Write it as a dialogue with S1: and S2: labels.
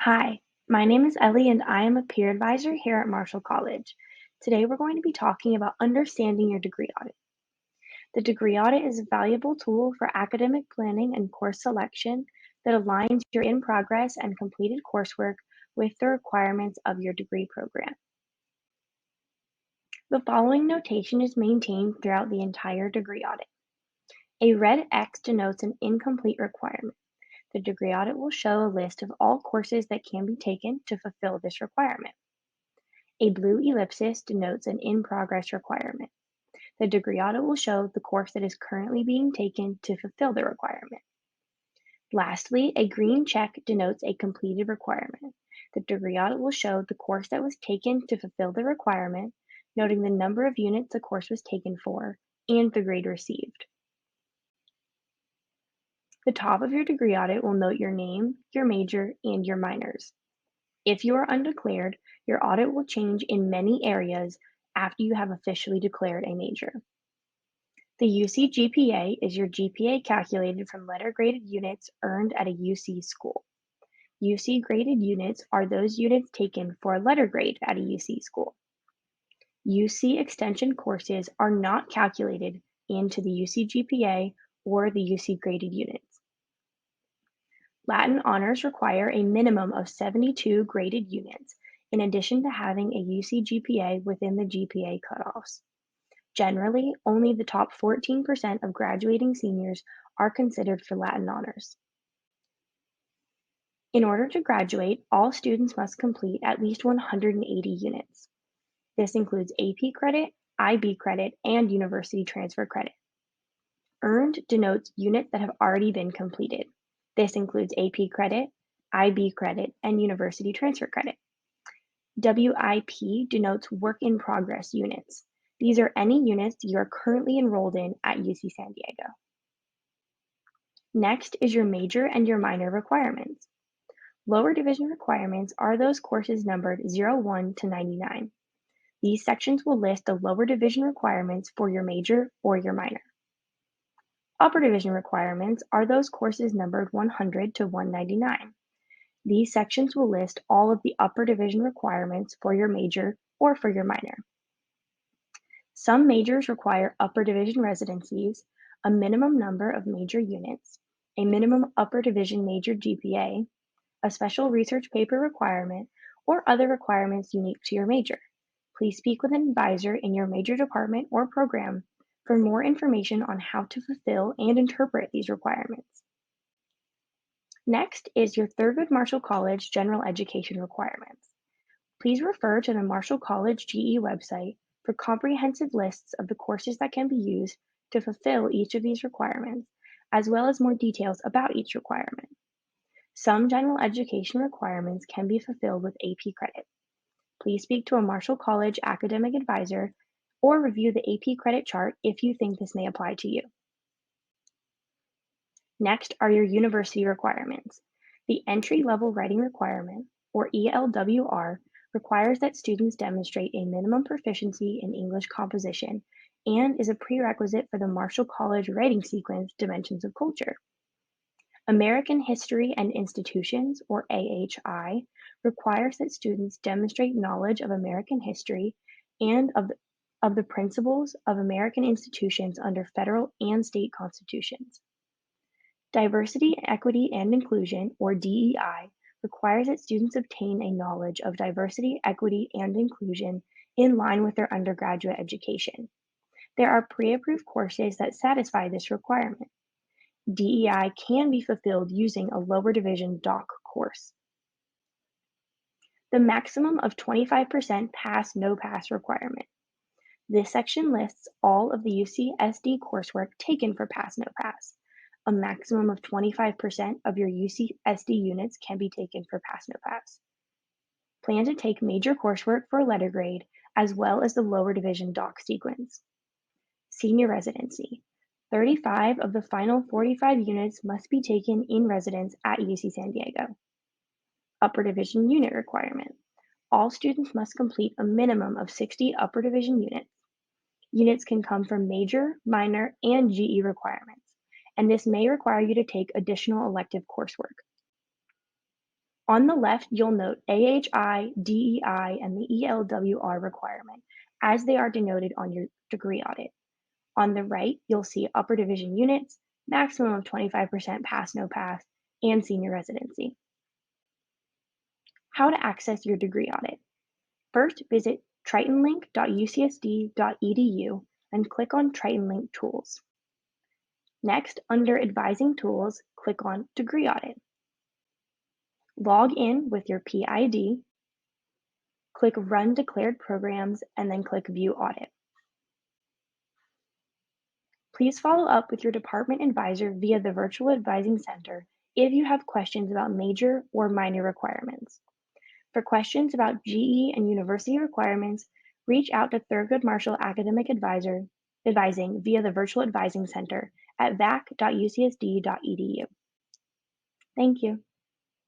S1: Hi, my name is Ellie and I am a peer advisor here at Marshall College. Today we're going to be talking about understanding your degree audit. The degree audit is a valuable tool for academic planning and course selection that aligns your in progress and completed coursework with the requirements of your degree program. The following notation is maintained throughout the entire degree audit. A red X denotes an incomplete requirement. The degree audit will show a list of all courses that can be taken to fulfill this requirement. A blue ellipsis denotes an in-progress requirement. The degree audit will show the course that is currently being taken to fulfill the requirement. Lastly, a green check denotes a completed requirement. The degree audit will show the course that was taken to fulfill the requirement, noting the number of units the course was taken for and the grade received. The top of your degree audit will note your name, your major, and your minors. If you are undeclared, your audit will change in many areas after you have officially declared a major. The UC GPA is your GPA calculated from letter graded units earned at a UC school. UC graded units are those units taken for a letter grade at a UC school. UC extension courses are not calculated into the UC GPA or the UC graded units. Latin honors require a minimum of 72 graded units, in addition to having a UC GPA within the GPA cutoffs. Generally, only the top 14% of graduating seniors are considered for Latin honors. In order to graduate, all students must complete at least 180 units. This includes AP credit, IB credit, and university transfer credit. Earned denotes units that have already been completed. This includes AP credit, IB credit, and university transfer credit. WIP denotes work in progress units. These are any units you are currently enrolled in at UC San Diego. Next is your major and your minor requirements. Lower division requirements are those courses numbered 01 to 99. These sections will list the lower division requirements for your major or your minor. Upper division requirements are those courses numbered 100 to 199. These sections will list all of the upper division requirements for your major or for your minor. Some majors require upper division residencies, a minimum number of major units, a minimum upper division major GPA, a special research paper requirement, or other requirements unique to your major. Please speak with an advisor in your major department or program for more information on how to fulfill and interpret these requirements. Next is your Thurgood Marshall College General Education requirements. Please refer to the Marshall College GE website for comprehensive lists of the courses that can be used to fulfill each of these requirements, as well as more details about each requirement. Some general education requirements can be fulfilled with AP credit. Please speak to a Marshall College academic advisor or review the AP credit chart if you think this may apply to you. Next are your university requirements. The entry-level writing requirement, or ELWR, requires that students demonstrate a minimum proficiency in English composition and is a prerequisite for the Marshall College writing sequence Dimensions of Culture. American History and Institutions, or AHI, requires that students demonstrate knowledge of American history and of the principles of American institutions under federal and state constitutions. Diversity, Equity, and Inclusion, or DEI, requires that students obtain a knowledge of diversity, equity, and inclusion in line with their undergraduate education. There are pre-approved courses that satisfy this requirement. DEI can be fulfilled using a lower division doc course. The maximum of 25% pass/no pass requirement. This section lists all of the UCSD coursework taken for pass/no pass. A maximum of 25% of your UCSD units can be taken for pass/no pass. Plan to take major coursework for a letter grade, as well as the lower division doc sequence. Senior residency. 35 of the final 45 units must be taken in residence at UC San Diego. Upper division unit requirement. All students must complete a minimum of 60 upper division units. Units can come from major, minor, and GE requirements, and this may require you to take additional elective coursework. On the left, you'll note AHI, DEI, and the ELWR requirement, as they are denoted on your degree audit. On the right, you'll see upper division units, maximum of 25% pass no pass, and senior residency. How to access your degree audit. First, visit tritonlink.ucsd.edu and click on Triton Link Tools. Next, under Advising Tools, click on Degree Audit. Log in with your PID, click Run Declared Programs, and then click View Audit. Please follow up with your department advisor via the Virtual Advising Center if you have questions about major or minor requirements. For questions about GE and university requirements, reach out to Thurgood Marshall Academic Advising via the Virtual Advising Center at vac.ucsd.edu. Thank you.